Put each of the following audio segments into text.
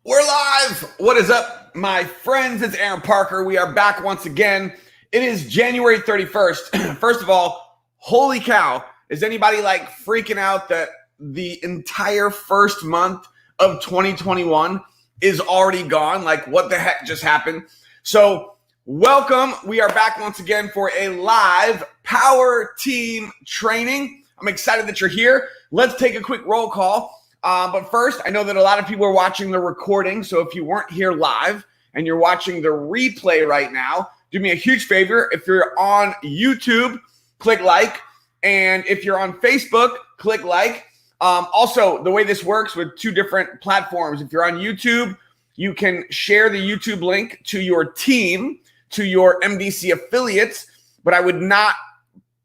We're live. What is up, my friends? It's Aaron Parker. We are back once again. It is January 31st. First of all, holy cow. Is anybody like freaking out that the entire first month of 2021 is already gone? Like, what the heck just happened? So, welcome. We are back once again for a live power team training. I'm excited that you're here. Let's take a quick roll call. But first, I know that a lot of people are watching the recording. So if you weren't here live and you're watching the replay right now, do me a huge favor. If you're on YouTube, click like. And if you're on Facebook, click like. Also, the way this works with two different platforms, if you're on YouTube, you can share the YouTube link to your team, to your MDC affiliates, but I would not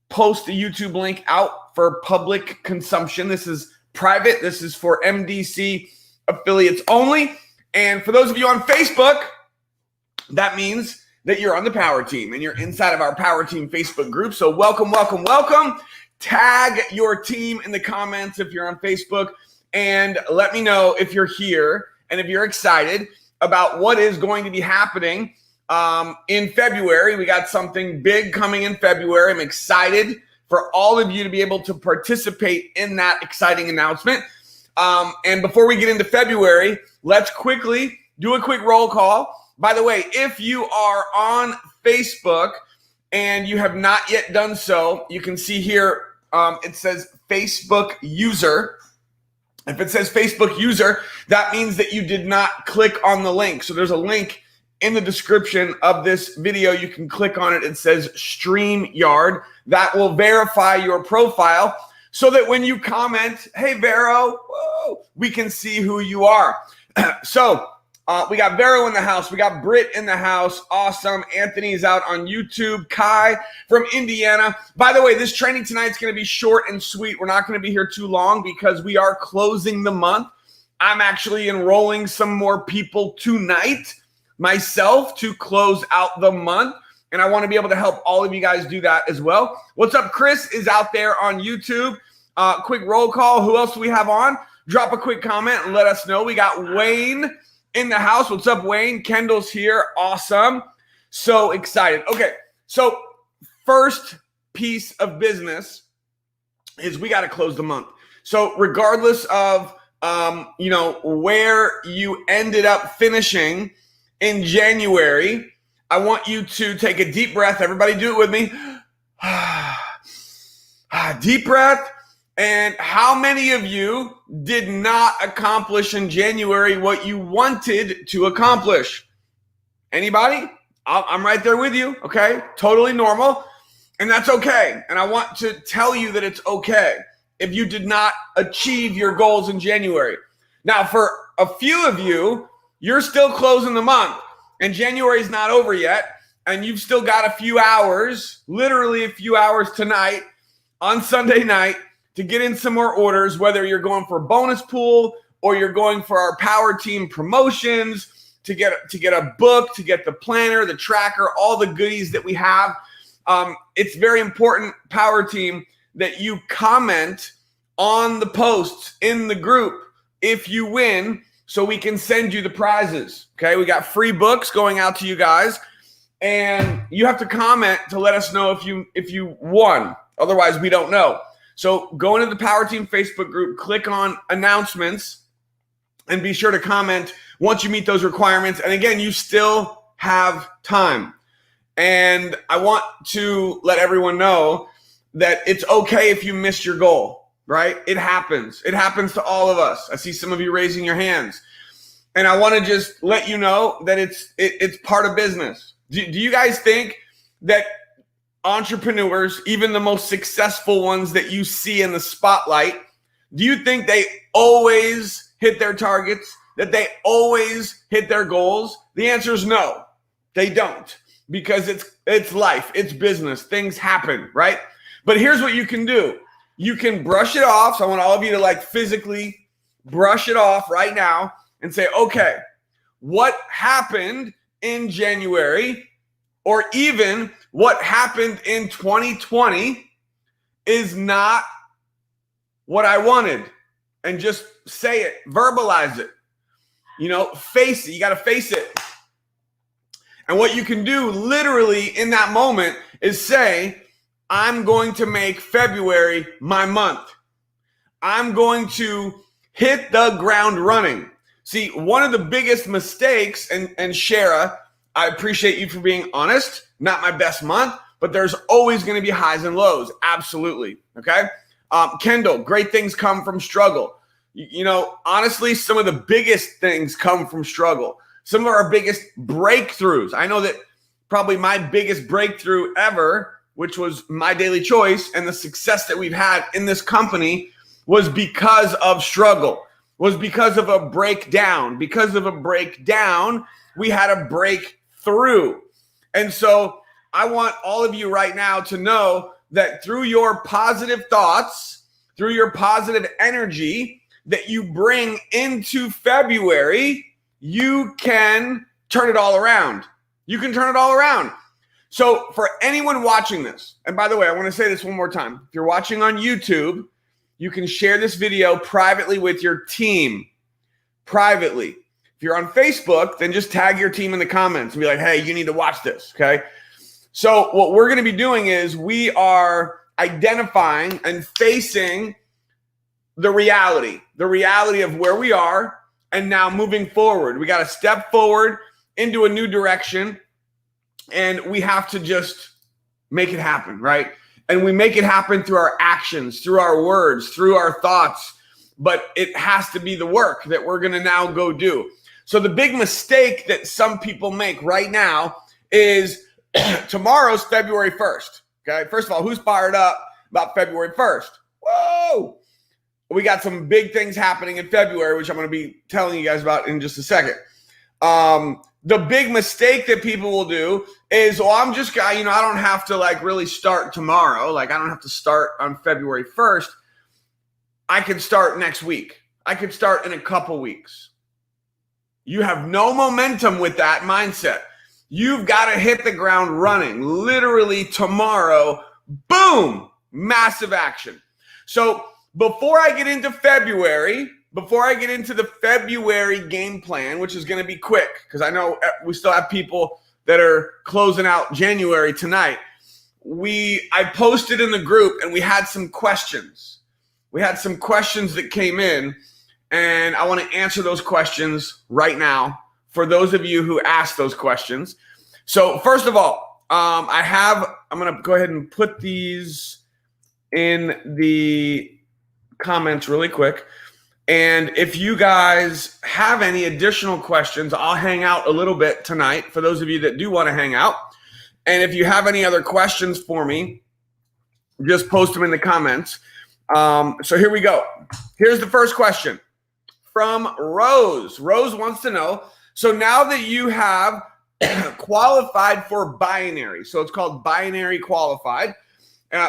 post the YouTube link out for public consumption. This is private. This is for MDC affiliates only. And for those of you on Facebook, that means that you're on the power team and you're inside of our power team Facebook group. So welcome, welcome, welcome. Tag your team in the comments if you're on Facebook and let me know if you're here and if you're excited about what is going to be happening in February. We got something big coming in February. I'm excited for all of you to be able to participate in that exciting announcement. And before we get into February, let's quickly do a quick roll call. By the way, if you are on Facebook and you have not yet done so, you can see here it says Facebook user. If it says Facebook user, that means that you did not click on the link. So there's a link in the description of this video. You can click on it. It says StreamYard. That will verify your profile so that when you comment, hey, Vero, whoa, we can see who you are. So we got Vero in the house. We got Britt in the house. Awesome. Anthony's out on YouTube. Kai from Indiana. By the way, this training tonight is going to be short and sweet. We're not going to be here too long because we are closing the month. I'm actually enrolling some more people tonight myself to close out the month. And I want to be able to help all of you guys do that as well. What's up? Chris is out there on YouTube. Quick roll call. Who else do we have on? Drop a quick comment and let us know. We got Wayne in the house. What's up, Wayne? Kendall's here. Awesome. So excited. Okay. So first piece of business is we got to close the month. So regardless of, where you ended up finishing in January, I want you to take a deep breath. Everybody do it with me. Deep breath. And how many of you did not accomplish in January what you wanted to accomplish? Anybody? I'm right there with you. Okay. Totally normal. And that's okay. And I want to tell you that it's okay if you did not achieve your goals in January. Now, for a few of you, you're still closing the month and January is not over yet. And you've still got a few hours, literally a few hours tonight on Sunday night to get in some more orders, whether you're going for a bonus pool or you're going for our power team promotions to get a book, to get the planner, the tracker, all the goodies that we have. It's very important, power team, that you comment on the posts in the group if you win, so we can send you the prizes. Okay, we got free books going out to you guys, and you have to comment to let us know if you won. Otherwise, we don't know. So go into the Power Team Facebook group, click on announcements, and be sure to comment once you meet those requirements. And again, you still have time. And I want to let everyone know that it's okay if you missed your goal, right? It happens. It happens to all of us. I see some of you raising your hands. And I want to just let you know that it's part of business. Do you guys think that entrepreneurs, even the most successful ones that you see in the spotlight, do you think they always hit their targets, that they always hit their goals? The answer is no, they don't, because it's life, it's business, things happen, right? But here's what you can do. You can brush it off. So I want all of you to like physically brush it off right now and say, okay, what happened in January, or even what happened in 2020 is not what I wanted. And just say it, verbalize it. Face it. You got to face it. And what you can do literally in that moment is say, I'm going to make February my month. I'm going to hit the ground running. See, one of the biggest mistakes, and Shara, I appreciate you for being honest, not my best month, but there's always going to be highs and lows. Absolutely. Okay. Kendall, great things come from struggle. Honestly, some of the biggest things come from struggle. Some of our biggest breakthroughs. I know that probably my biggest breakthrough ever, which was My Daily Choice, and the success that we've had in this company was because of struggle, was because of a breakdown. Because of a breakdown, we had a breakthrough. And so I want all of you right now to know that through your positive thoughts, through your positive energy that you bring into February, you can turn it all around. You can turn it all around. So for anyone watching this, and by the way, I want to say this one more time. If you're watching on YouTube, you can share this video privately with your team. Privately. If you're on Facebook, then just tag your team in the comments and be like, hey, you need to watch this, okay? So what we're going to be doing is we are identifying and facing the reality of where we are and now moving forward. We got to step forward into a new direction, and we have to just make it happen, right? And we make it happen through our actions, through our words, through our thoughts, but it has to be the work that we're going to now go do. So the big mistake that some people make right now is tomorrow's February 1st, okay? First of all, who's fired up about February 1st? Whoa! We got some big things happening in February, which I'm going to be telling you guys about in just a second. The big mistake that people will do is, I'm just I don't have to really start tomorrow. I don't have to start on February 1st. I can start next week. I could start in a couple weeks. You have no momentum with that mindset. You've got to hit the ground running. Literally tomorrow, boom, massive action. So before I get into February, before I get into the February game plan, which is going to be quick, because I know we still have people that are closing out January tonight, I posted in the group and we had some questions. We had some questions that came in, and I want to answer those questions right now for those of you who asked those questions. So first of all, I'm going to go ahead and put these in the comments really quick. And if you guys have any additional questions, I'll hang out a little bit tonight for those of you that do want to hang out. And if you have any other questions for me, just post them in the comments. So here we go. Here's the first question from Rose. Rose wants to know, so now that you have qualified for binary, so it's called binary qualified,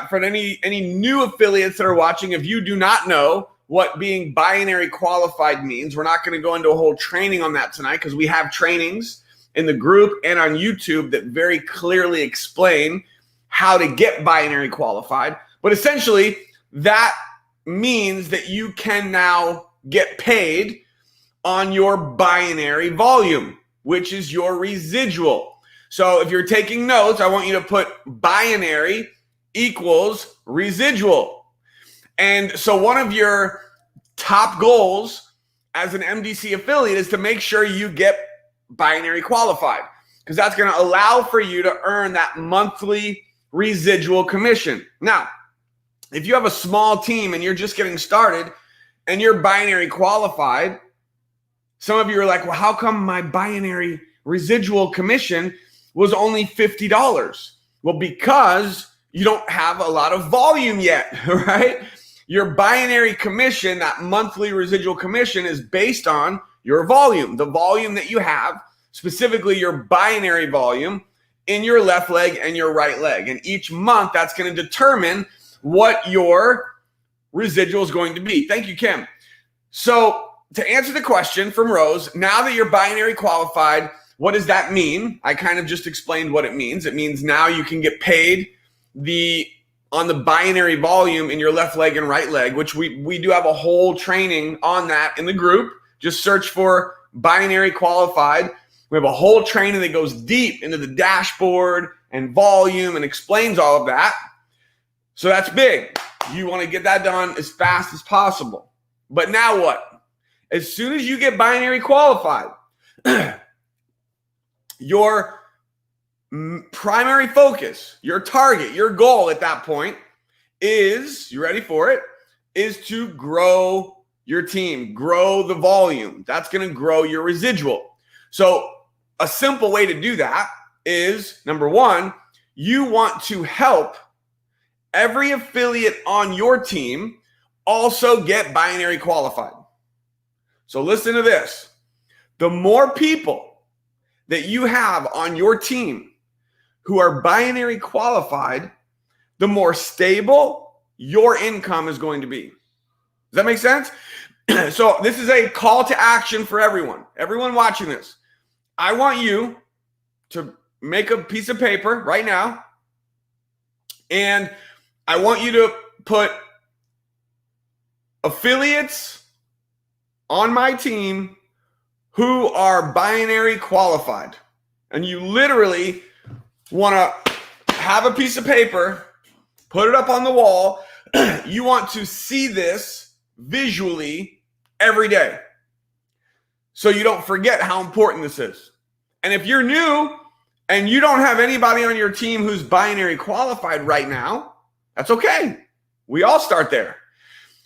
for any new affiliates that are watching, if you do not know what being binary qualified means, we're not going to go into a whole training on that tonight because we have trainings in the group and on YouTube that very clearly explain how to get binary qualified. But essentially, that means that you can now get paid on your binary volume, which is your residual. So if you're taking notes, I want you to put binary equals residual. And so one of your top goals as an MDC affiliate is to make sure you get binary qualified, because that's going to allow for you to earn that monthly residual commission. Now, if you have a small team and you're just getting started and you're binary qualified, some of you are like, well, how come my binary residual commission was only $50? Well, because you don't have a lot of volume yet, right? Your binary commission, that monthly residual commission, is based on your volume, the volume that you have, specifically your binary volume in your left leg and your right leg. And each month, that's going to determine what your residual is going to be. Thank you, Kim. So to answer the question from Rose, now that you're binary qualified, what does that mean? I kind of just explained what it means. It means now you can get paid on the binary volume in your left leg and right leg, which we do have a whole training on that in the group. Just search for binary qualified. We have a whole training that goes deep into the dashboard and volume and explains all of that. So that's big. You want to get that done as fast as possible. But now what? As soon as you get binary qualified, your primary focus, your target, your goal at that point is, you ready for it, is to grow your team, grow the volume. That's going to grow your residual. So a simple way to do that is, number one, you want to help every affiliate on your team also get binary qualified. So listen to this. The more people that you have on your team who are binary qualified, the more stable your income is going to be. Does that make sense? So this is a call to action for everyone. Everyone watching this. I want you to make a piece of paper right now, and I want you to put affiliates on my team who are binary qualified. And you literally want to have a piece of paper, put it up on the wall. You want to see this visually every day so you don't forget how important this is. And if you're new and you don't have anybody on your team who's binary qualified right now, that's okay. We all start there.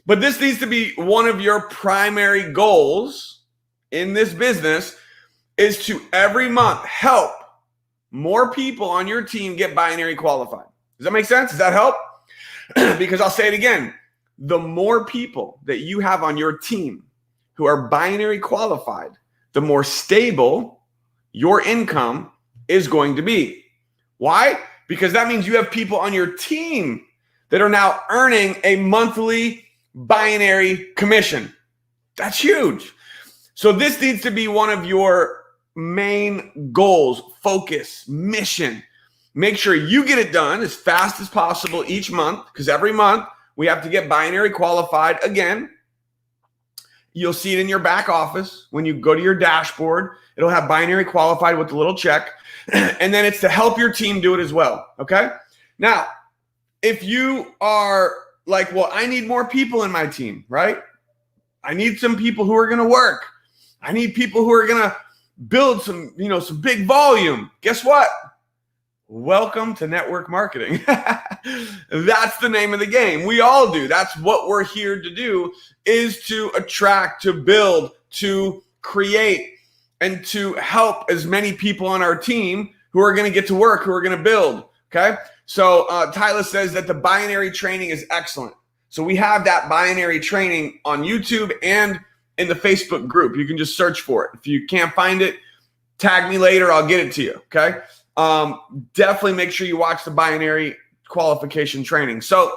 But this needs to be one of your primary goals in this business, is to every month help more people on your team get binary qualified. Does that make sense? Does that help? Because I'll say it again. The more people that you have on your team who are binary qualified, the more stable your income is going to be. Why? Because that means you have people on your team that are now earning a monthly binary commission. That's huge. So this needs to be one of your main goals, focus, mission. Make sure you get it done as fast as possible each month, because every month we have to get binary qualified again. You'll see it in your back office. When you go to your dashboard, it'll have binary qualified with the little check. And then it's to help your team do it as well. Okay? Now, if you are like, well, I need more people in my team, right? I need some people who are going to work. I need people who are going to build some big volume. Guess what? Welcome to network marketing. That's the name of the game. We all do. That's what we're here to do, is to attract, to build, to create, and to help as many people on our team who are going to get to work, who are going to build. Okay. So Tyler says that the binary training is excellent. So we have that binary training on YouTube and in the Facebook group. You can just search for it. If you can't find it, tag me later. I'll get it to you. Okay. Definitely make sure you watch the binary qualification training. So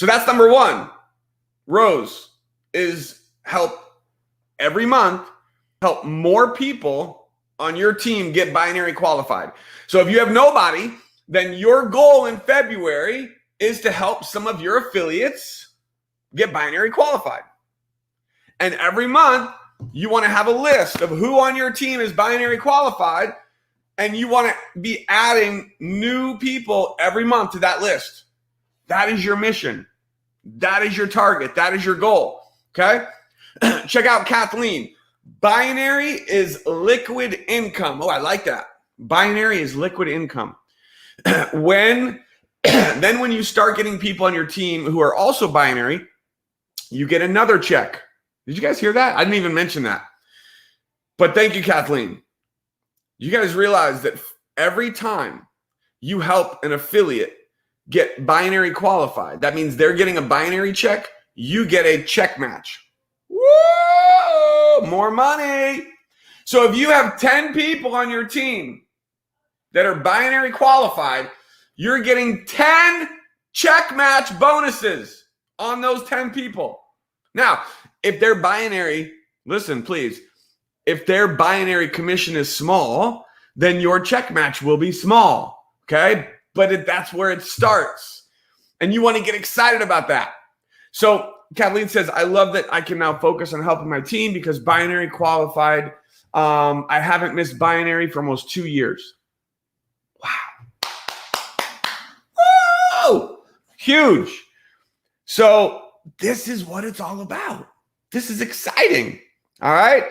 that's number one. Rose is help every month, help more people on your team get binary qualified. So if you have nobody, then your goal in February is to help some of your affiliates get binary qualified. And every month you want to have a list of who on your team is binary qualified, and you want to be adding new people every month to that list. That is your mission. That is your target. That is your goal. Okay? Check out Kathleen. Binary is liquid income. Oh, I like that. Binary is liquid income. When you start getting people on your team who are also binary, you get another check. Did you guys hear that? I didn't even mention that. But thank you, Kathleen. You guys realize that every time you help an affiliate get binary qualified, that means they're getting a binary check, you get a check match. Woo! More money. So if you have 10 people on your team that are binary qualified, you're getting 10 check match bonuses on those 10 people. Now, if they're binary, listen, please, if their binary commission is small, then your check match will be small, okay? But that's where it starts. And you want to get excited about that. So Kathleen says, I love that I can now focus on helping my team because binary qualified. I haven't missed binary for almost 2 years. Wow. Whoa! Huge. So this is what it's all about. This is exciting. All right.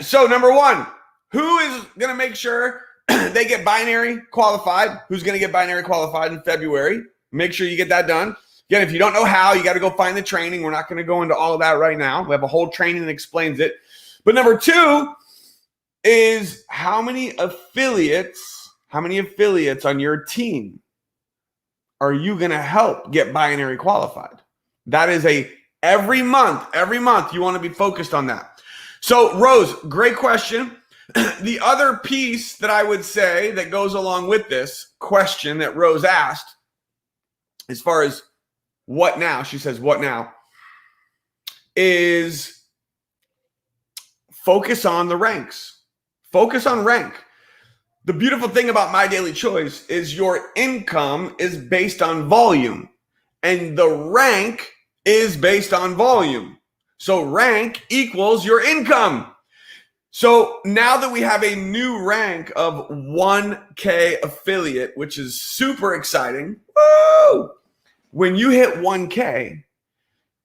So number one, who is going to make sure they get binary qualified? Who's going to get binary qualified in February? Make sure you get that done. Again, if you don't know how, you got to go find the training. We're not going to go into all of that right now. We have a whole training that explains it. But number two is how many affiliates on your team are you going to help get binary qualified? That is every month you want to be focused on that. So Rose, great question. The other piece that I would say that goes along with this question that Rose asked, as far as what now, she says, what now, is focus on the ranks. Focus on rank. The beautiful thing about My Daily Choice is your income is based on volume, and the rank is based on volume. So rank equals your income. So now that we have a new rank of 1K affiliate, which is super exciting. Woo! When you hit 1K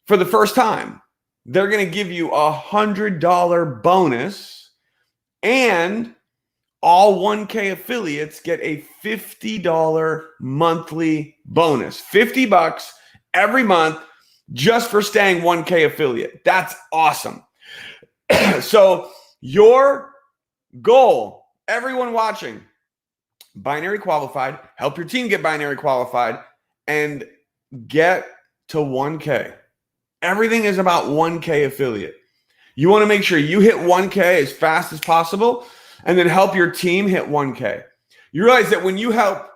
for the first time, they're going to give you $100 bonus, and all 1K affiliates get a $50 monthly bonus. $50 every month just for staying 1K affiliate. That's awesome. So your goal, everyone watching, binary qualified, help your team get binary qualified, and get to 1K. Everything is about 1K affiliate. You want to make sure you hit 1K as fast as possible, and then help your team hit 1K. You realize that when you help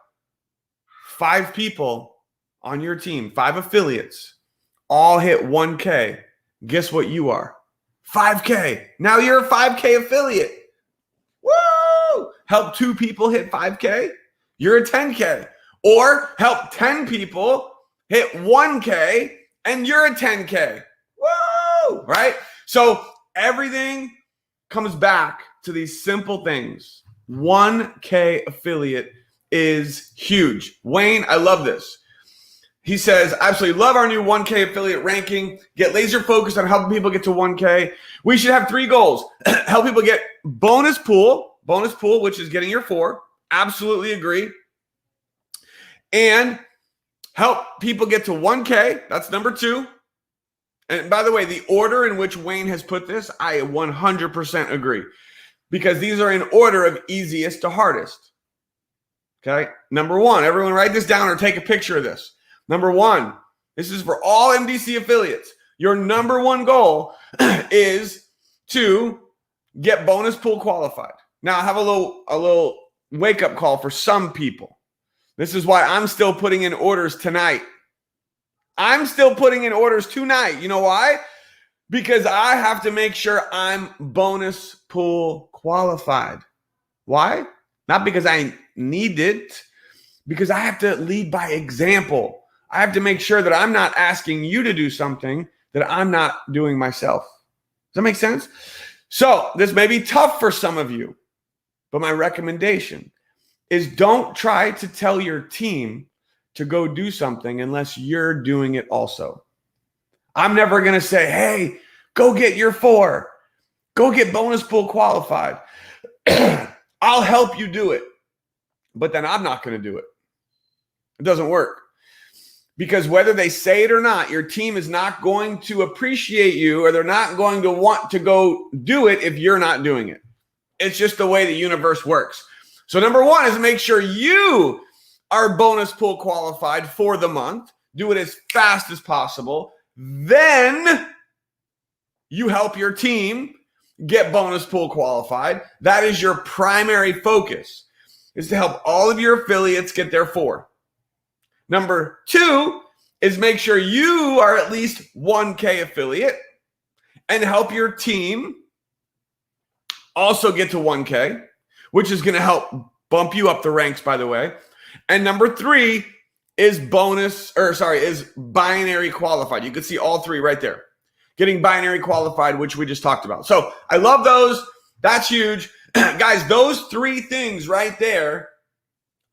5 people on your team, 5 affiliates, all hit 1K, guess what you are? 5K. Now you're a 5K affiliate. Woo! Help 2 people hit 5K, you're a 10K. Or help 10 people hit 1K, and you're a 10K. Woo! Right? So everything comes back to these simple things. 1K affiliate is huge. Wayne, I love this. He says, absolutely love our new 1K affiliate ranking. Get laser focused on helping people get to 1K. We should have 3 goals. Help people get bonus pool, which is getting your 4. Absolutely agree. And help people get to 1K. That's number 2. And by the way, the order in which Wayne has put this, I 100% agree. Because these are in order of easiest to hardest. Okay? Number 1, everyone write this down or take a picture of this. Number 1, this is for all MDC affiliates. Your number 1 goal is to get bonus pool qualified. Now, I have a little wake-up call for some people. This is why I'm still putting in orders tonight. I'm still putting in orders tonight. You know why? Because I have to make sure I'm bonus pool qualified. Why? Not because I need it, because I have to lead by example. I have to make sure that I'm not asking you to do something that I'm not doing myself. Does that make sense? So this may be tough for some of you, but my recommendation is don't try to tell your team to go do something unless you're doing it also. I'm never going to say, hey, go get your 4. Go get bonus pool qualified. I'll help you do it. But then I'm not going to do it. It doesn't work. Because whether they say it or not, your team is not going to appreciate you, or they're not going to want to go do it if you're not doing it. It's just the way the universe works. So number 1 is make sure you are bonus pool qualified for the month. Do it as fast as possible. Then you help your team get bonus pool qualified. That is your primary focus, is to help all of your affiliates get their 4. Number 2 is make sure you are at least 1K affiliate and help your team also get to 1K, which is going to help bump you up the ranks, by the way. And number 3 is binary qualified. You can see all three right there. Getting binary qualified, which we just talked about. So I love those. That's huge. Guys, those three things right there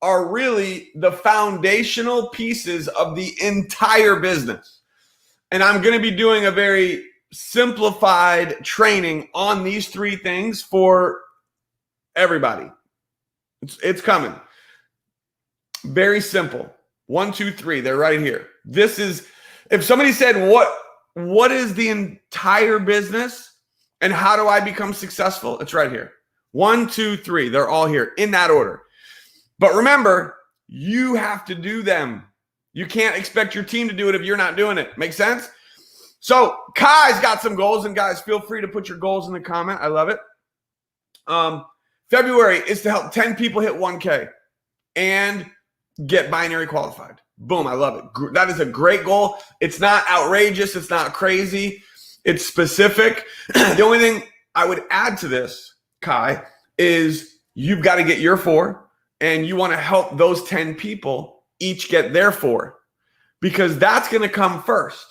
are really the foundational pieces of the entire business. And I'm going to be doing a very simplified training on these three things for everybody. It's coming. Very simple. 1, 2, 3. They're right here. This is, if somebody said, what is the entire business and how do I become successful? It's right here. 1, 2, 3. They're all here in that order. But remember, you have to do them. You can't expect your team to do it if you're not doing it. Make sense? So Kai's got some goals, and guys, feel free to put your goals in the comment. I love it. February is to help 10 people hit 1K and get binary qualified. Boom, I love it. That is a great goal. It's not outrageous. It's not crazy. It's specific. The only thing I would add to this, Kai, is you've got to get your 4. And you want to help those 10 people each get their 4, because that's going to come first.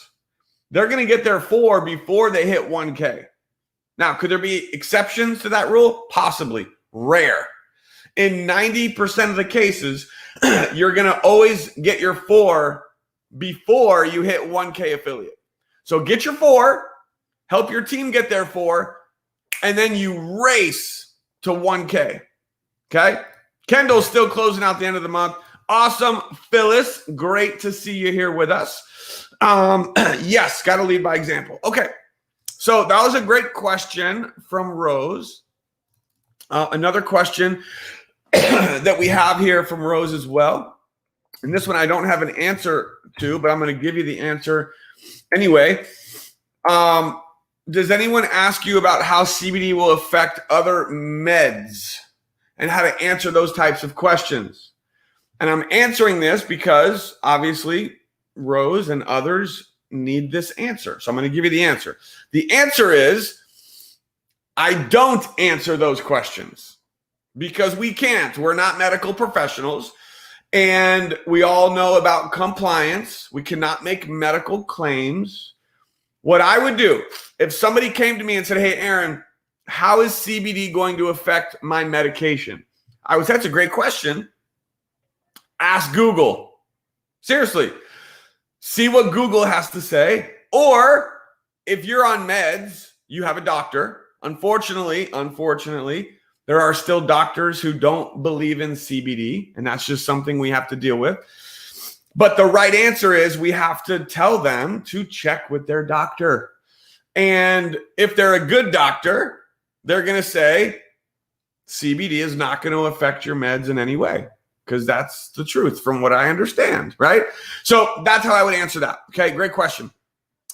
They're going to get their 4 before they hit 1K. Now, could there be exceptions to that rule? Possibly. Rare. In 90% of the cases, you're going to always get your 4 before you hit 1K affiliate. So get your 4, help your team get their 4, and then you race to 1K. Okay? Kendall's still closing out the end of the month. Awesome. Phyllis, great to see you here with us. Yes, got to lead by example. Okay, so that was a great question from Rose. Another question that we have here from Rose as well. And this one I don't have an answer to, but I'm going to give you the answer anyway. Does anyone ask you about how CBD will affect other meds and how to answer those types of questions? And I'm answering this because obviously Rose and others need this answer. So I'm going to give you the answer. The answer is I don't answer those questions because we can't. We're not medical professionals. And we all know about compliance. We cannot make medical claims. What I would do if somebody came to me and said, hey, Aaron, how is CBD going to affect my medication? That's a great question. Ask Google. Seriously. See what Google has to say. Or if you're on meds, you have a doctor. Unfortunately, there are still doctors who don't believe in CBD, and that's just something we have to deal with. But the right answer is we have to tell them to check with their doctor. And if they're a good doctor, they're going to say CBD is not going to affect your meds in any way, because that's the truth from what I understand, right? So that's how I would answer that. Okay, great question.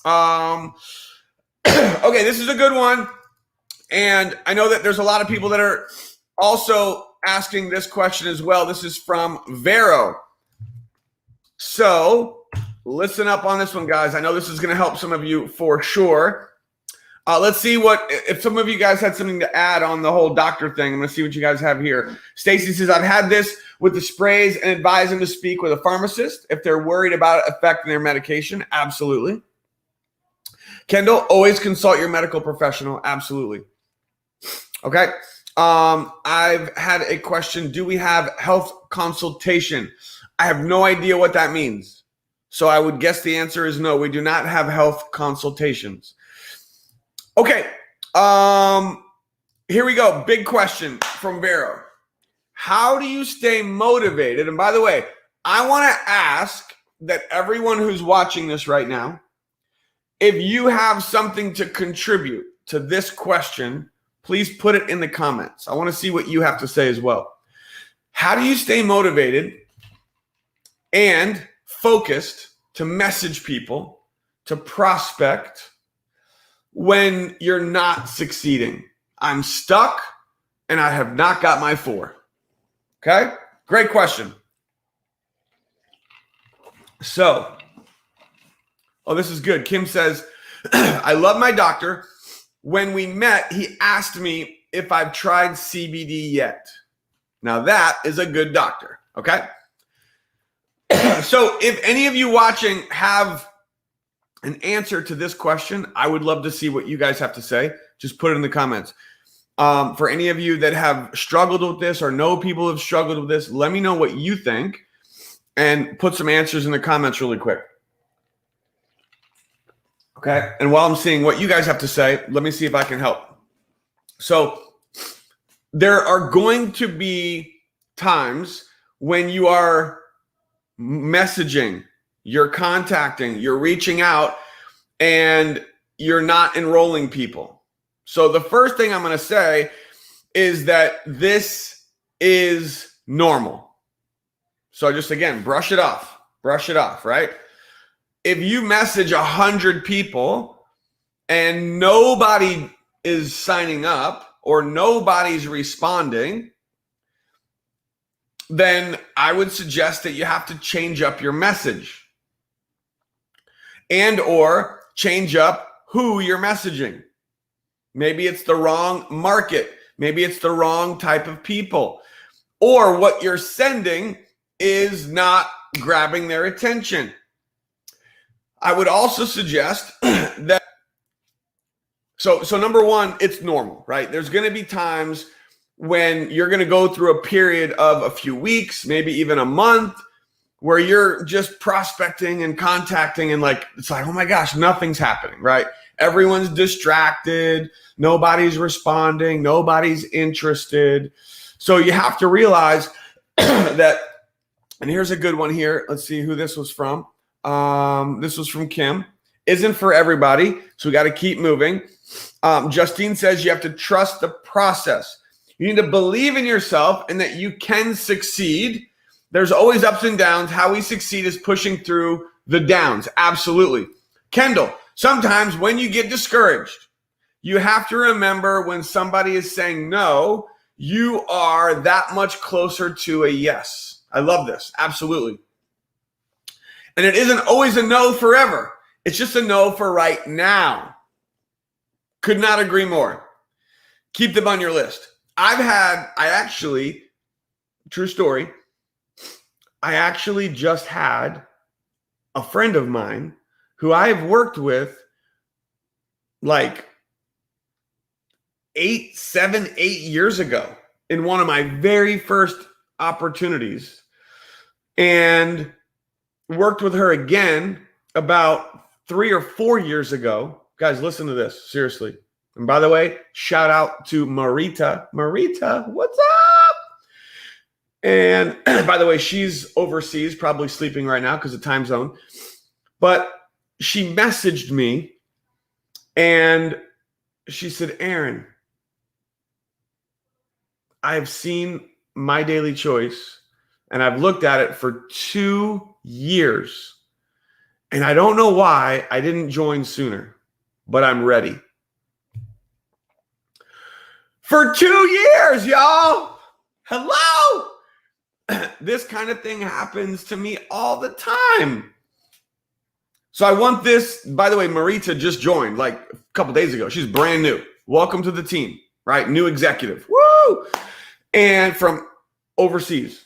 Okay, this is a good one. And I know that there's a lot of people that are also asking this question as well. This is from Vero. So listen up on this one, guys. I know this is going to help some of you for sure. Let's see if some of you guys had something to add on the whole doctor thing. I'm going to see what you guys have here. Stacy says, I've had this with the sprays and advise them to speak with a pharmacist if they're worried about it affecting their medication. Absolutely. Kendall, always consult your medical professional. Absolutely. Okay. I've had a question. Do we have health consultation? I have no idea what that means. So I would guess the answer is no. We do not have health consultations. Okay. Here we go. Big question from Vero. How do you stay motivated? And by the way, I want to ask that everyone who's watching this right now, if you have something to contribute to this question, please put it in the comments. I want to see what you have to say as well. How do you stay motivated and focused to message people, to prospect when you're not succeeding? I'm stuck and I have not got my 4. Okay? Great question. So, this is good. Kim says, I love my doctor. When we met, he asked me if I've tried CBD yet. Now that is a good doctor, okay? So if any of you watching have an answer to this question, I would love to see what you guys have to say. Just put it in the comments. For any of you that have struggled with this or know people have struggled with this, let me know what you think and put some answers in the comments really quick. Okay. And while I'm seeing what you guys have to say, let me see if I can help. So there are going to be times when you are messaging, you're contacting, you're reaching out, and you're not enrolling people. So the first thing I'm going to say is that this is normal. So just again, brush it off, right? If you message 100 people and nobody is signing up or nobody's responding, then I would suggest that you have to change up your message and or change up who you're messaging. Maybe it's the wrong market. Maybe it's the wrong type of people. Or what you're sending is not grabbing their attention. I would also suggest that, so number one, it's normal, right? There's going to be times when you're going to go through a period of a few weeks, maybe even a month, where you're just prospecting and contacting and like, it's like, oh my gosh, nothing's happening, right? Everyone's distracted. Nobody's responding. Nobody's interested. So you have to realize that, and here's a good one here. Let's see who this was from. This was from Kim. Isn't for everybody. So we got to keep moving. Justine says you have to trust the process. You need to believe in yourself and that you can succeed. There's always ups and downs. How we succeed is pushing through the downs. Absolutely. Kendall, sometimes when you get discouraged, you have to remember when somebody is saying no, you are that much closer to a yes. I love this. Absolutely. And it isn't always a no forever. It's just a no for right now. Could not agree more. Keep them on your list. True story, I actually just had a friend of mine who I've worked with like 8 years ago in one of my very first opportunities, and worked with her again about 3 or 4 years ago. Guys, listen to this, seriously. And by the way, shout out to Marita. Marita, what's up? And by the way, she's overseas, probably sleeping right now because of time zone. But she messaged me and she said, Aaron, I've seen My Daily Choice and I've looked at it for 2 years. And I don't know why I didn't join sooner, but I'm ready. For 2 years, y'all. Hello. This kind of thing happens to me all the time. So I want this, by the way, Marita just joined like a couple days ago. She's brand new. Welcome to the team, right? New executive. Woo! And from overseas.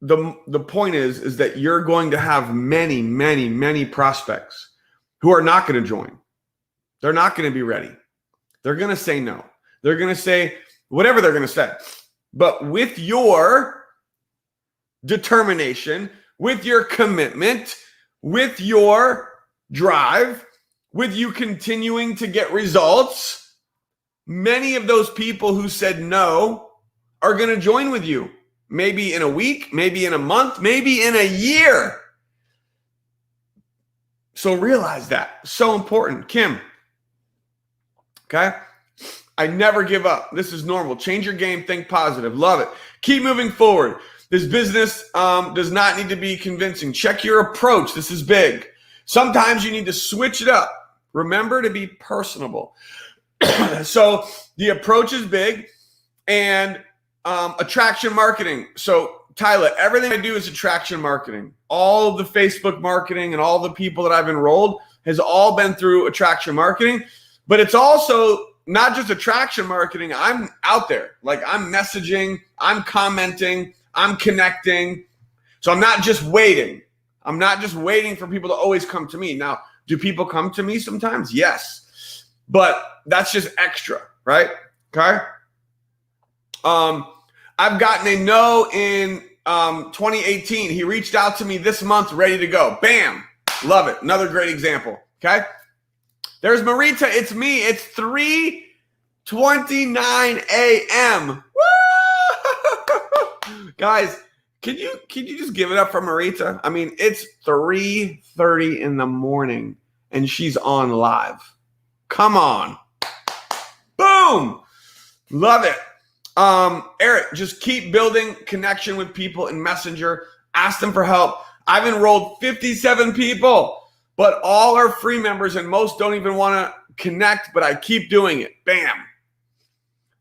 The point is that you're going to have many, many, many prospects who are not going to join. They're not going to be ready. They're going to say no. They're going to say whatever they're going to say. But with your determination, with your commitment, with your drive, with you continuing to get results, many of those people who said no are going to join with you. Maybe in a week, maybe in a month, maybe in a year. So realize that. So important. Kim. Okay? I never give up. This is normal. Change your game. Think positive. Love it. Keep moving forward. This business does not need to be convincing. Check your approach. This is big. Sometimes you need to switch it up. Remember to be personable. So the approach is big. And attraction marketing. So Tyler, everything I do is attraction marketing. All of the Facebook marketing and all the people that I've enrolled has all been through attraction marketing. But it's also not just attraction marketing. I'm out there. Like I'm messaging, I'm commenting, I'm connecting. So I'm not just waiting. I'm not just waiting for people to always come to me. Now, do people come to me sometimes? Yes. But that's just extra, right? Okay. I've gotten a no in 2018. He reached out to me this month, ready to go. Bam. Love it. Another great example. Okay. There's Marita. It's me. It's 3:29 a.m. Guys, can you just give it up for Marita? I mean, it's 3:30 in the morning and she's on live. Come on. Boom. Love it. Eric, just keep building connection with people in Messenger. Ask them for help. I've enrolled 57 people, but all are free members and most don't even want to connect, but I keep doing it. Bam.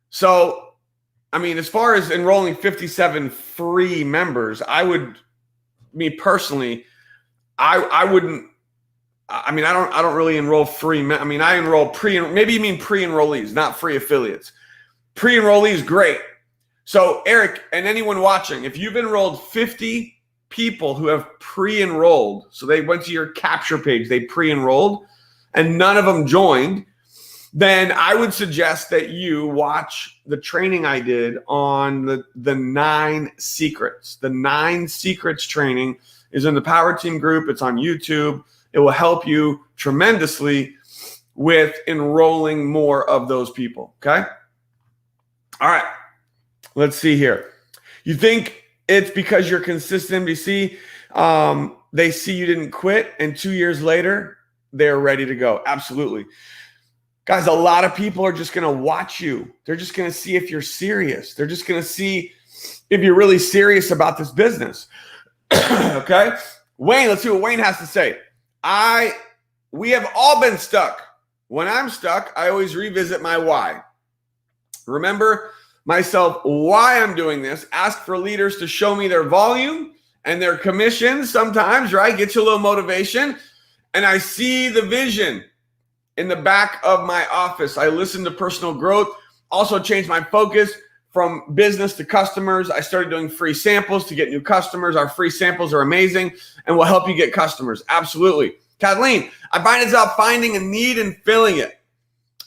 So, I mean, as far as enrolling 57 free members, me personally, I wouldn't. I mean, I don't really enroll free. I mean, I enroll maybe you mean pre-enrollees, not free affiliates. Pre-enrollees, great. So Eric and anyone watching, if you've enrolled 50 people who have pre-enrolled, so they went to your capture page, they pre-enrolled, and none of them joined, then I would suggest that you watch the training I did on the 9 secrets. The 9 secrets training is in the Power Team group. It's on YouTube. It will help you tremendously with enrolling more of those people, okay? All right, let's see here. You think it's because you're consistent MDC, they see you didn't quit, and 2 years later, they're ready to go. Absolutely. Guys, a lot of people are just going to watch you. They're just going to see if you're serious. They're just going to see if you're really serious about this business. Okay? Wayne, let's see what Wayne has to say. We have all been stuck. When I'm stuck, I always revisit my why. Remember myself why I'm doing this. Ask for leaders to show me their volume and their commissions sometimes, right? Get you a little motivation. And I see the vision in the back of my office. I listen to personal growth, also changed my focus from business to customers. I started doing free samples to get new customers. Our free samples are amazing and will help you get customers. Absolutely. Kathleen, I find it's about finding a need and filling it.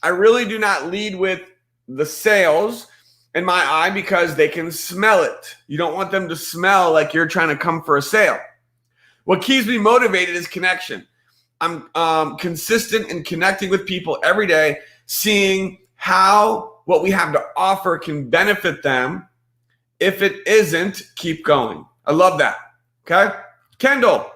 I really do not lead with the sales in my eye because they can smell it. You don't want them to smell like you're trying to come for a sale. What keeps me motivated is connection. I'm consistent in connecting with people every day, seeing how what we have to offer can benefit them. If it isn't, keep going. I love that. Okay? Kendall,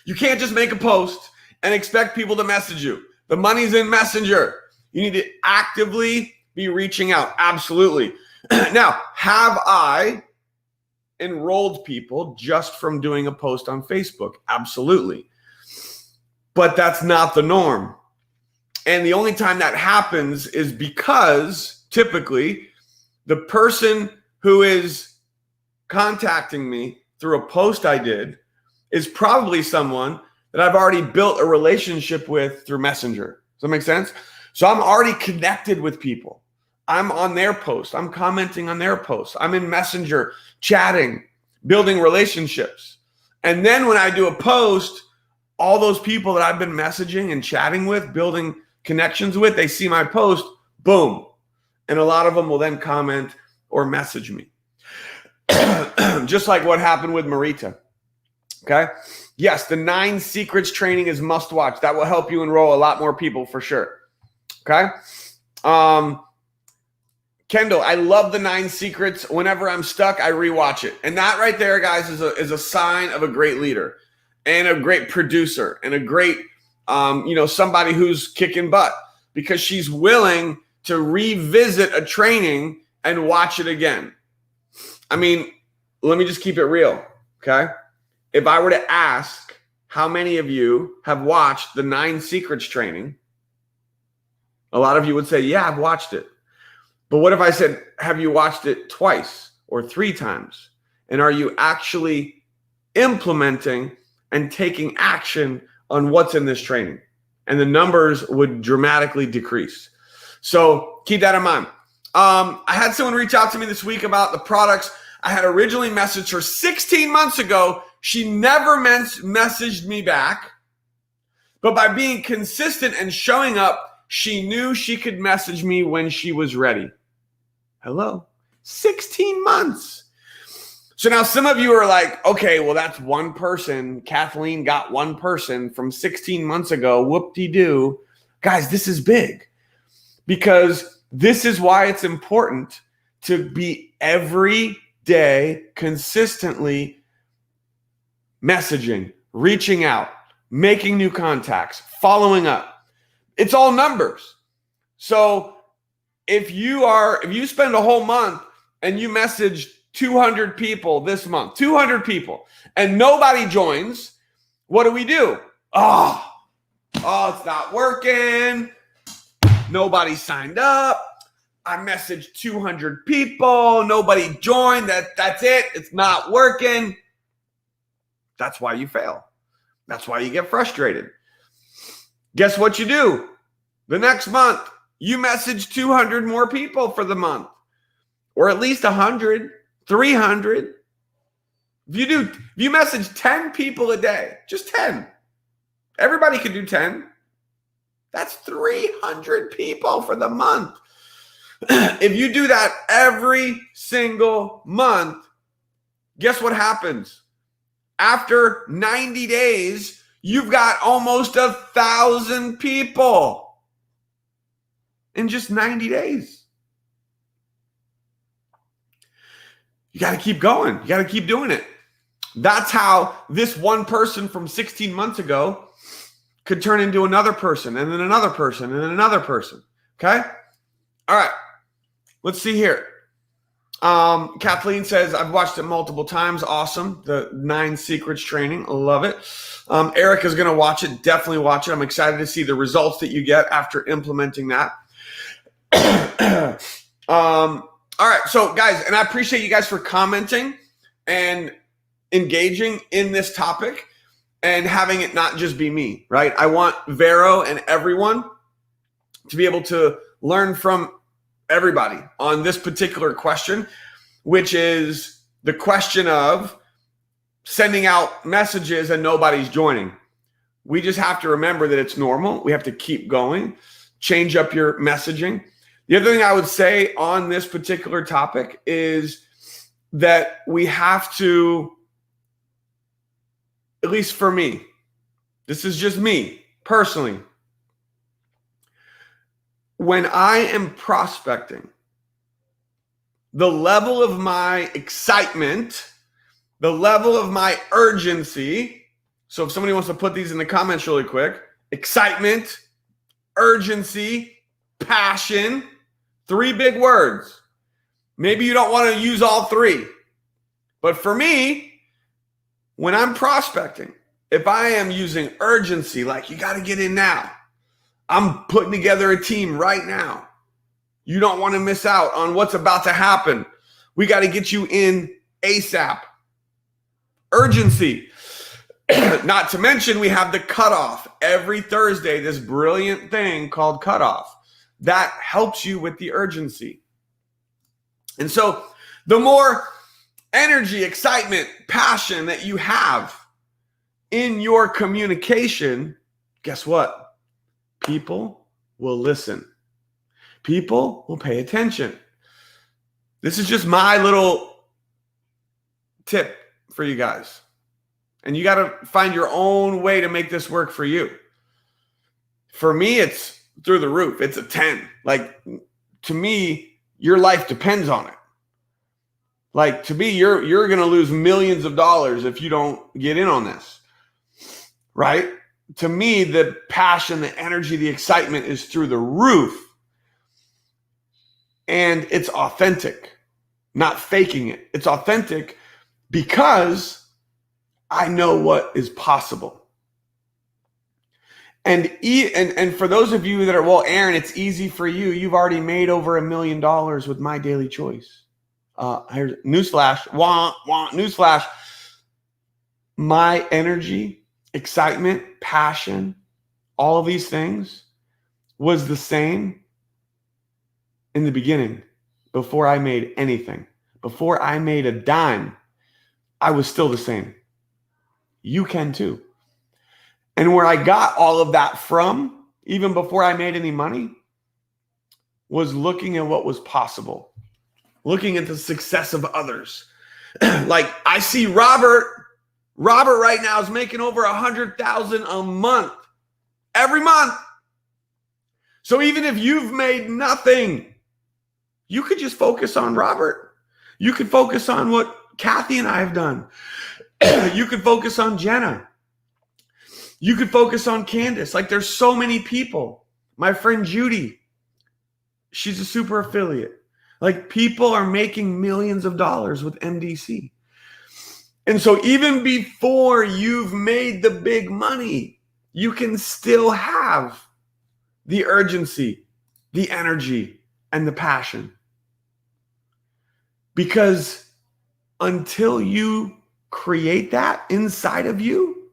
you can't just make a post and expect people to message you. The money's in Messenger. You need to actively be reaching out. Absolutely. Now, have I enrolled people just from doing a post on Facebook? Absolutely. But that's not the norm. And the only time that happens is because typically the person who is contacting me through a post I did is probably someone that I've already built a relationship with through Messenger. Does that make sense? So I'm already connected with people. I'm on their post. I'm commenting on their posts. I'm in Messenger, chatting, building relationships. And then when I do a post, all those people that I've been messaging and chatting with, building connections with, they see my post, boom. And a lot of them will then comment or message me. Just like what happened with Marita. Okay? Yes, the 9 secrets training is must watch. That will help you enroll a lot more people for sure. Okay? Kendall, I love the 9 secrets. Whenever I'm stuck, I rewatch it. And that right there, guys, is a sign of a great leader and a great producer and a great, somebody who's kicking butt because she's willing to revisit a training and watch it again. I mean, let me just keep it real, okay? If I were to ask how many of you have watched the 9 secrets training, a lot of you would say, yeah, I've watched it. But what if I said, have you watched it twice or 3 times? And are you actually implementing and taking action on what's in this training? And the numbers would dramatically decrease. So keep that in mind. I had someone reach out to me this week about the products. I had originally messaged her 16 months ago. She never messaged me back. But by being consistent and showing up, she knew she could message me when she was ready. Hello? 16 months. So now some of you are like, okay, well, that's one person. Kathleen got one person from 16 months ago. Whoop-de-doo. Guys, this is big, because this is why it's important to be every day consistently messaging, reaching out, making new contacts, following up. It's all numbers. So if you spend a whole month and you message 200 people this month, 200 people, and nobody joins, what do? Oh, it's not working. Nobody signed up. I messaged 200 people. Nobody joined. That's it. It's not working. That's why you fail. That's why you get frustrated. Guess what you do? The next month, you message 200 more people for the month, or at least 100, 300. If you message 10 people a day, just 10. Everybody can do 10. That's 300 people for the month. If you do that every single month, guess what happens? After 90 days, you've got almost 1,000 people in just 90 days. You got to keep going. You got to keep doing it. That's how this one person from 16 months ago could turn into another person, and then another person, and then another person. Okay? All right. Let's see here. Kathleen says, I've watched it multiple times. Awesome. The 9 Secrets training. I love it. Eric is going to watch it. Definitely watch it. I'm excited to see the results that you get after implementing that. All right. So guys, and I appreciate you guys for commenting and engaging in this topic and having it not just be me, right? I want Vero and everyone to be able to learn from everybody on this particular question, which is the question of sending out messages and nobody's joining. We just have to remember that it's normal. We have to keep going, change up your messaging. The other thing I would say on this particular topic is that we have to, at least for me, this is just me personally, when I am prospecting, the level of my excitement, the level of my urgency. So if somebody wants to put these in the comments really quick, excitement, urgency, passion, 3 big words. Maybe you don't want to use all 3. But for me, when I'm prospecting, if I am using urgency, like you got to get in now, I'm putting together a team right now. You don't want to miss out on what's about to happen. We got to get you in ASAP. Urgency. Not to mention, we have the cutoff every Thursday, this brilliant thing called cutoff. That helps you with the urgency. And so the more energy, excitement, passion that you have in your communication, guess what? People will listen. People will pay attention. This is just my little tip for you guys. And you got to find your own way to make this work for you. For me, it's through the roof. It's a 10. Like, to me, your life depends on it. Like, to me, you're going to lose millions of dollars if you don't get in on this. Right? To me, the passion, the energy, the excitement is through the roof. And it's authentic, not faking it. It's authentic because I know what is possible. And for those of you that are, well, Aaron, it's easy for you. You've already made over $1 million with My Daily Choice. Here's newsflash. Newsflash. My energy, excitement, passion, all of these things was the same in the beginning before I made anything, before I made a dime, I was still the same. You can too. And where I got all of that from, even before I made any money, was looking at what was possible, looking at the success of others. Like I see Robert right now is making over $100,000 a month, every month. So even if you've made nothing, you could just focus on Robert. You could focus on what Kathy and I have done. You could focus on Jenna. You could focus on Candace. Like there's so many people. My friend Judy, she's a super affiliate. Like people are making millions of dollars with MDC. And so even before you've made the big money, you can still have the urgency, the energy, and the passion. Because until you create that inside of you,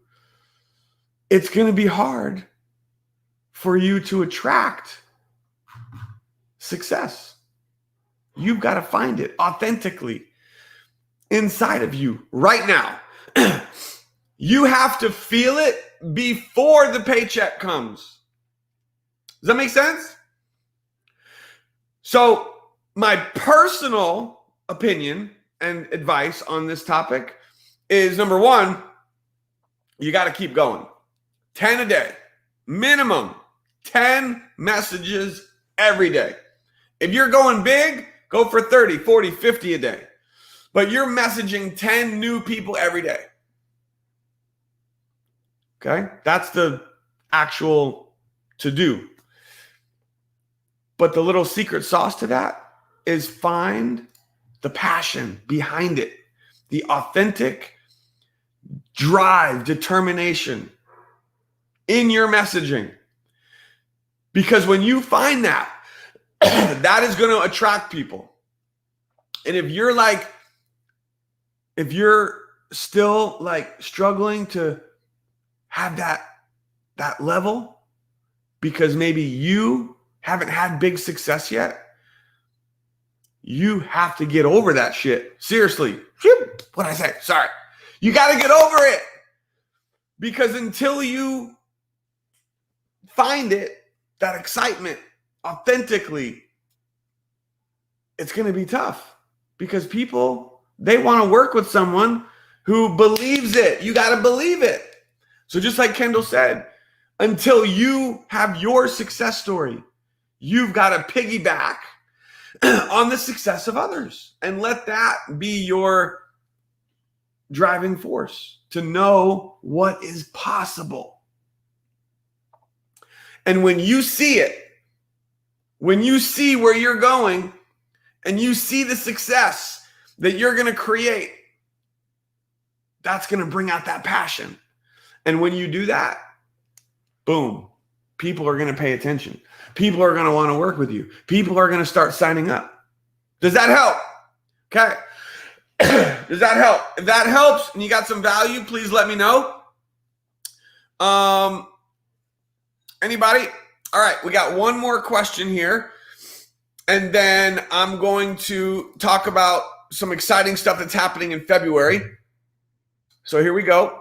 it's going to be hard for you to attract success. You've got to find it authentically inside of you right now. You have to feel it before the paycheck comes. Does that make sense? So my personal opinion and advice on this topic is, number one, you got to keep going. 10 a day, minimum 10 messages every day. If you're going big, go for 30, 40, 50 a day. But you're messaging 10 new people every day. Okay? That's the actual to do. But the little secret sauce to that is find the passion behind it, the authentic drive, determination in your messaging. Because when you find that, that is going to attract people. And if you're still like struggling to have that level because maybe you haven't had big success yet, you have to get over that shit. Seriously. What'd I say? Sorry. You got to get over it. Because until you find it, that excitement authentically, it's going to be tough. Because people, they want to work with someone who believes it. You got to believe it. So just like Kendall said, until you have your success story, you've got to piggyback on the success of others and let that be your driving force to know what is possible. And when you see it, when you see where you're going and you see the success that you're going to create, that's going to bring out that passion. And when you do that, boom, people are going to pay attention. People are going to want to work with you. People are going to start signing up. Does that help? Okay. Does that help? If that helps and you got some value, please let me know. Anybody? All right. We got one more question here. And then I'm going to talk about some exciting stuff that's happening in February. So here we go.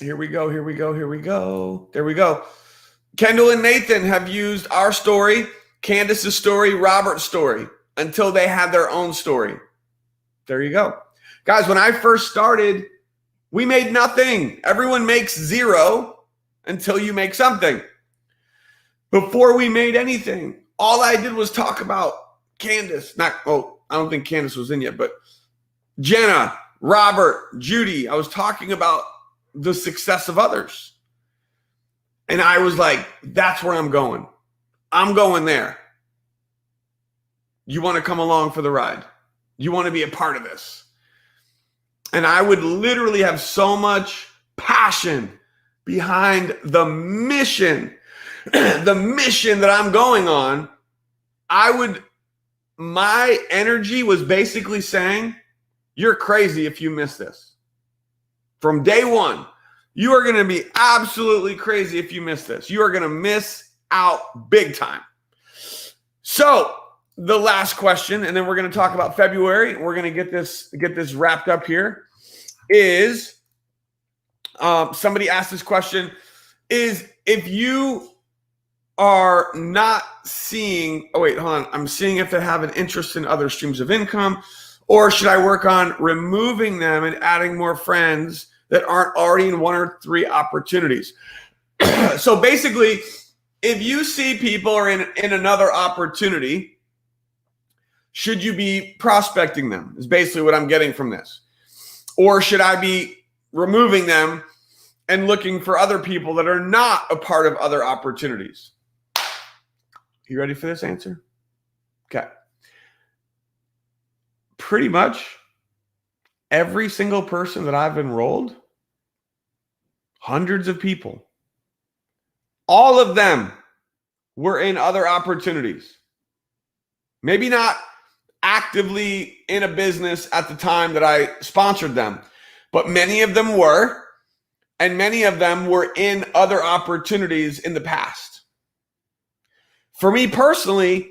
Here we go. There we go. Kendall and Nathan have used our story, Candace's story, Robert's story, until they had their own story. There you go. Guys, when I first started, we made nothing. Everyone makes zero until you make something. Before we made anything, all I did was talk about Candace. I don't think Candace was in yet, but Jenna, Robert, Judy. I was talking about the success of others. And I was like, that's where I'm going. I'm going there. You want to come along for the ride? You want to be a part of this? And I would literally have so much passion behind the mission, the mission that I'm going on. My energy was basically saying, you're crazy if you miss this. From day one, you are going to be absolutely crazy if you miss this. You are going to miss out big time. So the last question, and then we're going to talk about February. We're going to get this wrapped up here. Is somebody asked this question: is if you are not seeing, oh wait, hold on, I'm seeing if they have an interest in other streams of income, or should I work on removing them and adding more friends that aren't already in one or three opportunities? So basically, if you see people are in another opportunity, should you be prospecting them? Is basically what I'm getting from this. Or should I be removing them and looking for other people that are not a part of other opportunities? You ready for this answer? Okay. Pretty much every single person that I've enrolled, hundreds of people, all of them were in other opportunities. Maybe not actively in a business at the time that I sponsored them, but many of them were, and many of them were in other opportunities in the past. For me personally,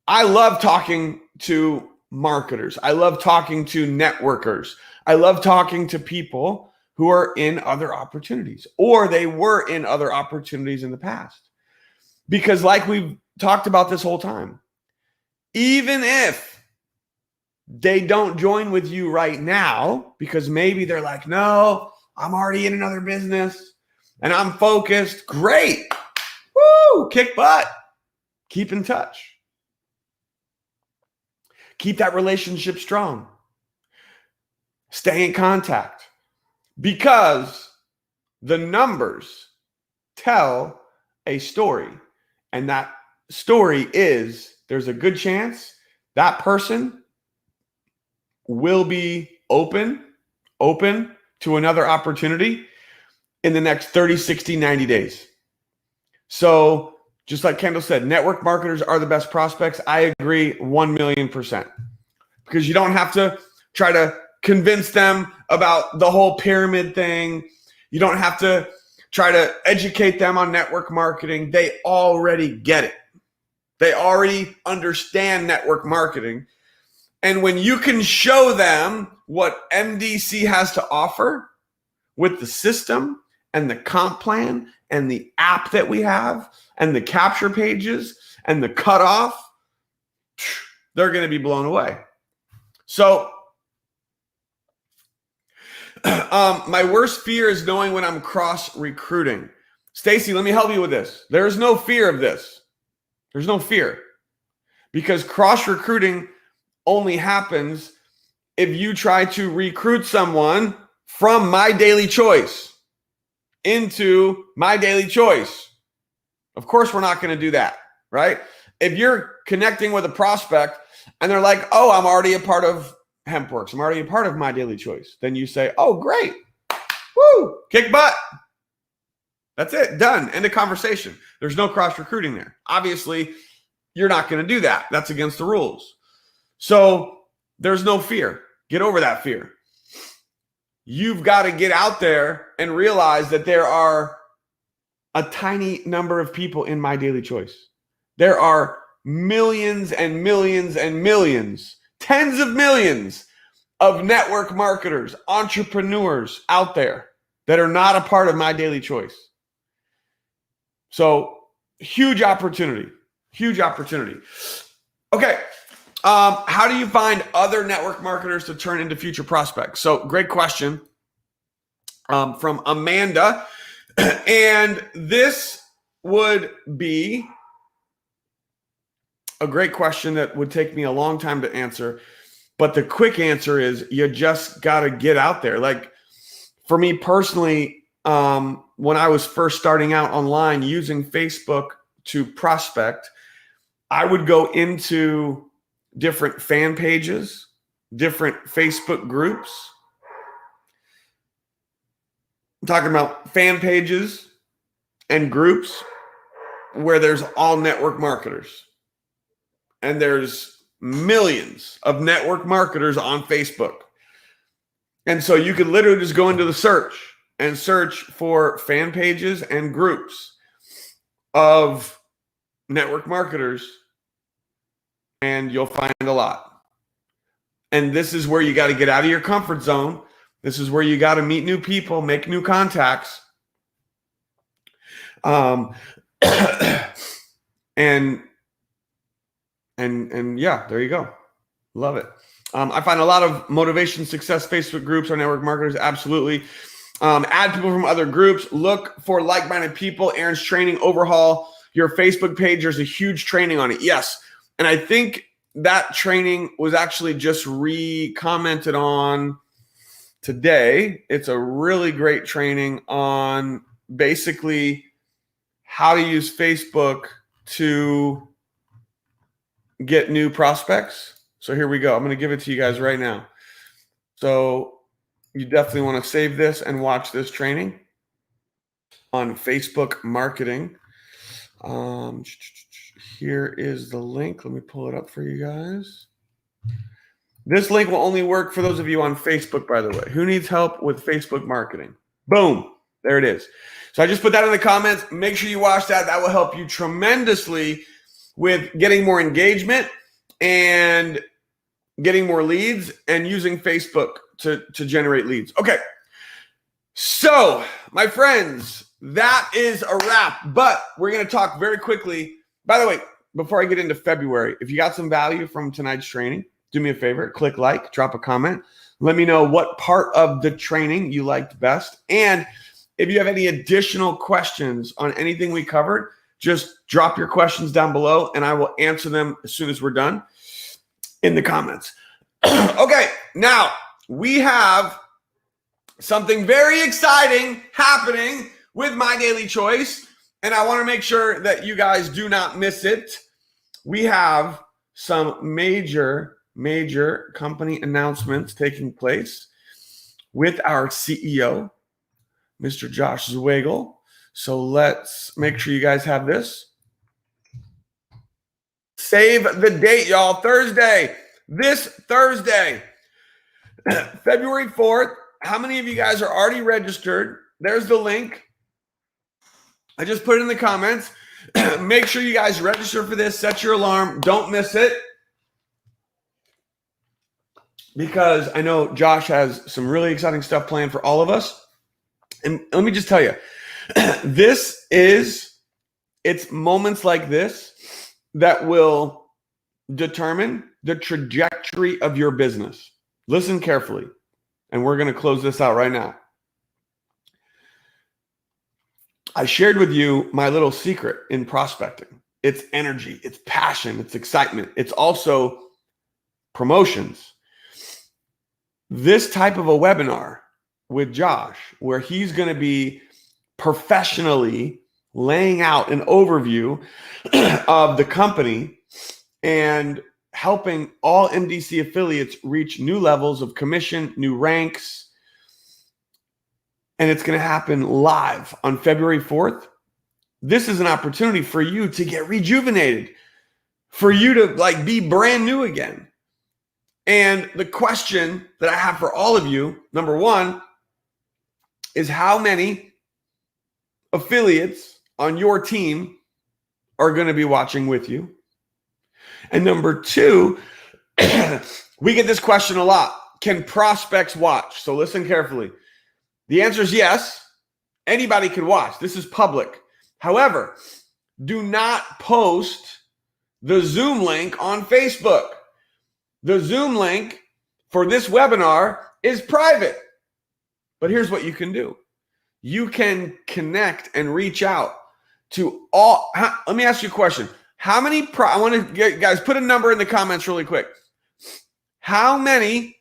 I love talking to marketers. I love talking to networkers. I love talking to people who are in other opportunities, or they were in other opportunities in the past. Because like we've talked about this whole time, even if they don't join with you right now, because maybe they're like, no, I'm already in another business and I'm focused. Great. Woo, kick butt. Keep in touch. Keep that relationship strong. Stay in contact, because the numbers tell a story, and that story is there's a good chance that person will be open to another opportunity in the next 30, 60, 90 days. So just like Kendall said, network marketers are the best prospects. I agree 1,000,000%, because you don't have to try to convince them about the whole pyramid thing. You don't have to try to educate them on network marketing. They already get it. They already understand network marketing. And when you can show them what MDC has to offer with the system and the comp plan and the app that we have and the capture pages and the cutoff, they're going to be blown away. So my worst fear is knowing when I'm cross recruiting. Stacy, let me help you with this. There's no fear of this. There's no fear, because cross recruiting only happens if you try to recruit someone from My Daily Choice into My Daily Choice. Of course, we're not going to do that, right? If you're connecting with a prospect and they're like, oh, I'm already a part of HempWorks, I'm already a part of My Daily Choice, then you say, oh, great. Woo, kick butt. That's it, done. End of conversation. There's no cross recruiting there. Obviously, you're not going to do that. That's against the rules. So there's no fear. Get over that fear. You've got to get out there and realize that there are a tiny number of people in My Daily Choice. There are millions and millions and millions, tens of millions of network marketers, entrepreneurs out there that are not a part of My Daily Choice. So huge opportunity, huge opportunity. Okay. How do you find other network marketers to turn into future prospects? So great question from Amanda. And this would be a great question that would take me a long time to answer. But the quick answer is you just got to get out there. Like for me personally, when I was first starting out online using Facebook to prospect, I would go into different fan pages, different Facebook groups. I'm talking about fan pages and groups where there's all network marketers. And there's millions of network marketers on Facebook. And so you could literally just go into the search and search for fan pages and groups of network marketers and you'll find a lot. And this is where you got to get out of your comfort zone. This is where you got to meet new people, make new contacts. And yeah, there you go. Love it. I find a lot of motivation, success, Facebook groups or network marketers. Absolutely. Add people from other groups. Look for like-minded people. Aaron's training, overhaul your Facebook page. There's a huge training on it. Yes. And I think that training was actually just commented on today. It's a really great training on basically how to use Facebook to get new prospects. So here we go. I'm going to give it to you guys right now. So you definitely want to save this and watch this training on Facebook marketing. Here is the link. Let me pull it up for you guys. This link will only work for those of you on Facebook, by the way. Who needs help with Facebook marketing? Boom. There it is. So I just put that in the comments. Make sure you watch that. That will help you tremendously with getting more engagement and getting more leads and using Facebook to generate leads. Okay. So, my friends, that is a wrap. But we're going to talk very quickly. By the way, before I get into February, if you got some value from tonight's training, do me a favor, click like, drop a comment. Let me know what part of the training you liked best. And if you have any additional questions on anything we covered, just drop your questions down below and I will answer them as soon as we're done in the comments. Okay, now we have something very exciting happening with My Daily Choice, and I want to make sure that you guys do not miss it. We have some major company announcements taking place with our CEO, Mr. Josh Zwagel. So let's make sure you guys have this. Save the date, y'all. Thursday. This Thursday, February 4th. How many of you guys are already registered? There's the link. I just put it in the comments. Make sure you guys register for this. Set your alarm. Don't miss it. Because I know Josh has some really exciting stuff planned for all of us. And let me just tell you, it's moments like this that will determine the trajectory of your business. Listen carefully, and we're going to close this out right now. I shared with you my little secret in prospecting. It's energy, it's passion, it's excitement. It's also promotions. This type of a webinar with Josh, where he's going to be professionally laying out an overview of the company and helping all MDC affiliates reach new levels of commission, new ranks. And it's going to happen live on February 4th. This is an opportunity for you to get rejuvenated, for you to be brand new again. And the question that I have for all of you, number one, is how many affiliates on your team are going to be watching with you? And number two, we get this question a lot. Can prospects watch? So listen carefully. The answer is yes. Anybody can watch. This is public. However, do not post the Zoom link on Facebook. The Zoom link for this webinar is private. But here's what you can do. You can connect and reach out to all. Let me ask you a question. How many, I want to get, guys, put a number in the comments really quick. How many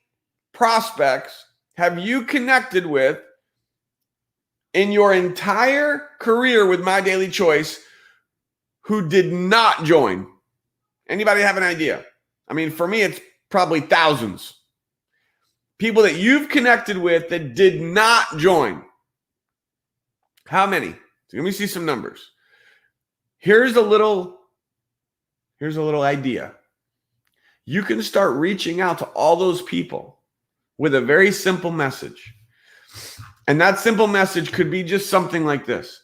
prospects have you connected with in your entire career with My Daily Choice who did not join? Anybody have an idea? I mean, for me, it's probably thousands. People that you've connected with that did not join. How many? So let me see some numbers. Here's a little idea. You can start reaching out to all those people with a very simple message. And that simple message could be just something like this.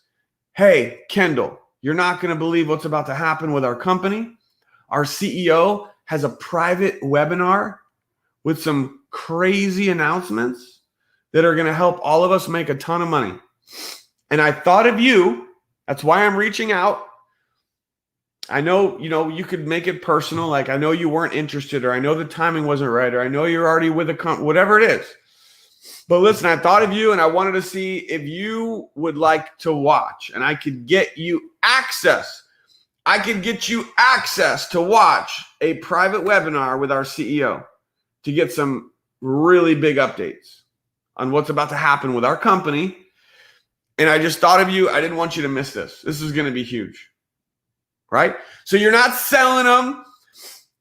Hey, Kendall, you're not going to believe what's about to happen with our company. Our CEO has a private webinar with some crazy announcements that are going to help all of us make a ton of money. And I thought of you. That's why I'm reaching out. I know, you could make it personal. Like, I know you weren't interested, or I know the timing wasn't right, or I know you're already with whatever it is. But listen, I thought of you and I wanted to see if you would like to watch, and I could get you access. I could get you access to watch a private webinar with our CEO to get some really big updates on what's about to happen with our company. And I just thought of you. I didn't want you to miss this. This is going to be huge, right? So you're not selling them.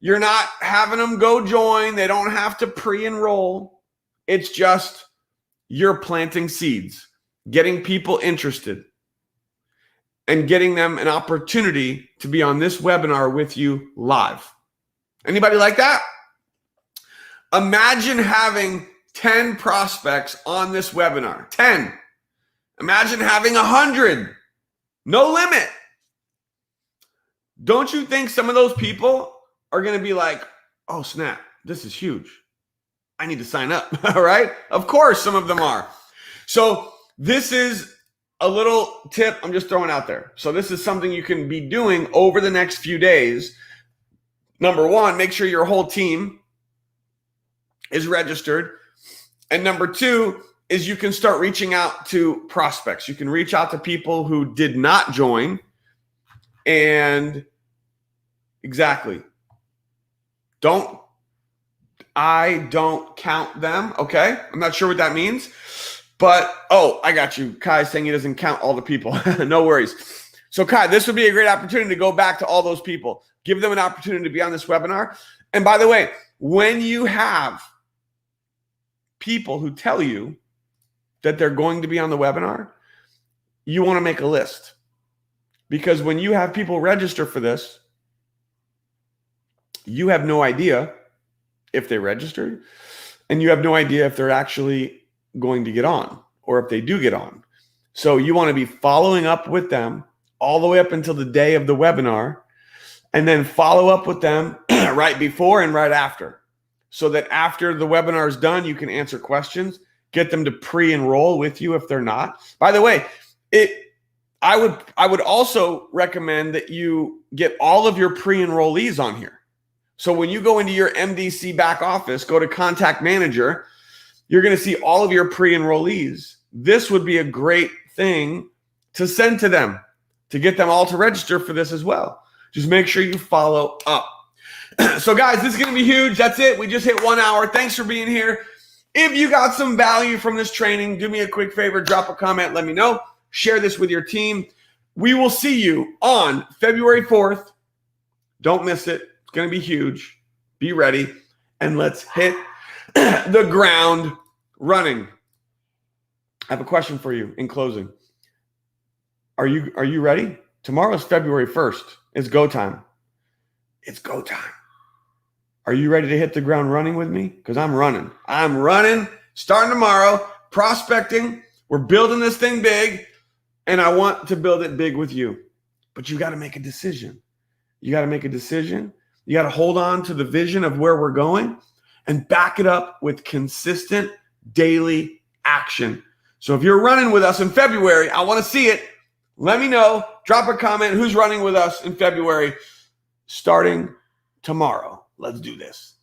You're not having them go join. They don't have to pre-enroll. It's just you're planting seeds, getting people interested, and getting them an opportunity to be on this webinar with you live. Anybody like that? Imagine having 10 prospects on this webinar. 10. Imagine having 100. No limit. Don't you think some of those people are going to be like, oh, snap, this is huge. I need to sign up, all right? Of course, some of them are. So this is a little tip I'm just throwing out there. So this is something you can be doing over the next few days. Number one, make sure your whole team is registered. And number two is you can start reaching out to prospects. You can reach out to people who did not join. And exactly. I don't count them, okay? I'm not sure what that means. But, I got you. Kai's saying he doesn't count all the people. No worries. So, Kai, this would be a great opportunity to go back to all those people. Give them an opportunity to be on this webinar. And by the way, when you have people who tell you that they're going to be on the webinar, you want to make a list. Because when you have people register for this, you have no idea if they registered, and you have no idea if they're actually going to get on, or if they do get on. So you want to be following up with them all the way up until the day of the webinar, and then follow up with them right before and right after, so that after the webinar is done, you can answer questions, get them to pre-enroll with you if they're not. By the way, I would also recommend that you get all of your pre-enrollees on here. So when you go into your MDC back office, go to Contact Manager, you're going to see all of your pre-enrollees. This would be a great thing to send to them, to get them all to register for this as well. Just make sure you follow up. So guys, this is going to be huge. That's it. We just hit 1 hour. Thanks for being here. If you got some value from this training, do me a quick favor, drop a comment, let me know. Share this with your team. We will see you on February 4th. Don't miss it. It's going to be huge. Be ready. And let's hit the ground running. I have a question for you in closing. Are you ready? Tomorrow's February 1st. It's go time. It's go time. Are you ready to hit the ground running with me? Because I'm running. I'm running, starting tomorrow, prospecting. We're building this thing big, and I want to build it big with you. But you got to make a decision. You got to make a decision. You got to hold on to the vision of where we're going and back it up with consistent daily action. So if you're running with us in February, I want to see it. Let me know. Drop a comment. Who's running with us in February starting tomorrow? Let's do this.